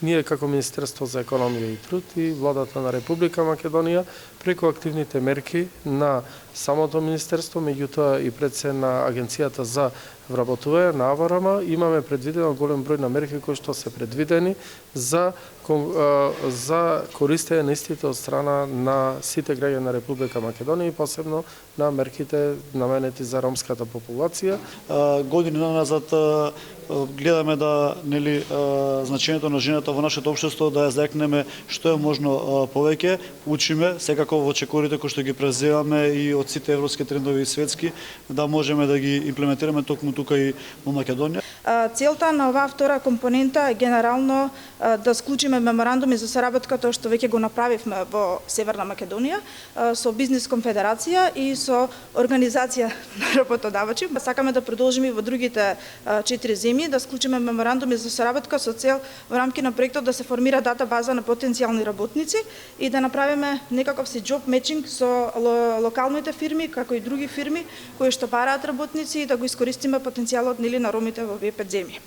ние како Министерство за економија и труд и владата на Република Македонија преку активните мерки на самото министерство, меѓутоа и пред се на Агенцијата за вработување на АВРМ, имаме предвидено голем број на мерки кои што се предвидени за користење на истите од страна на сите граѓани на Република Македонија и посебно на мерките наменети за ромската популација. Години назад гледаме да значењето на жената во нашето општество да ја заекнеме што е можно повеќе, учиме секако во чекорите кои што ги преземаме и од сите европски трендови и светски, да можеме да ги имплементираме токму тука и во Македонија. Целта на оваа втора компонента е генерално да склучиме меморандуми за соработка, тоа што веќе го направивме во Северна Македонија со Бизнис конфедерација и со Организација на работодавачи. Сакаме да продолжиме и во другите 4 земји да склучиме меморандуми за соработка со цел во рамки на проектот да се формира дата база на потенцијални работници и да направиме некаков си job matching со локалните фирми како и други фирми кои што бараат работници и да го искористиме потенцијалот на ромите во овие 5 земји.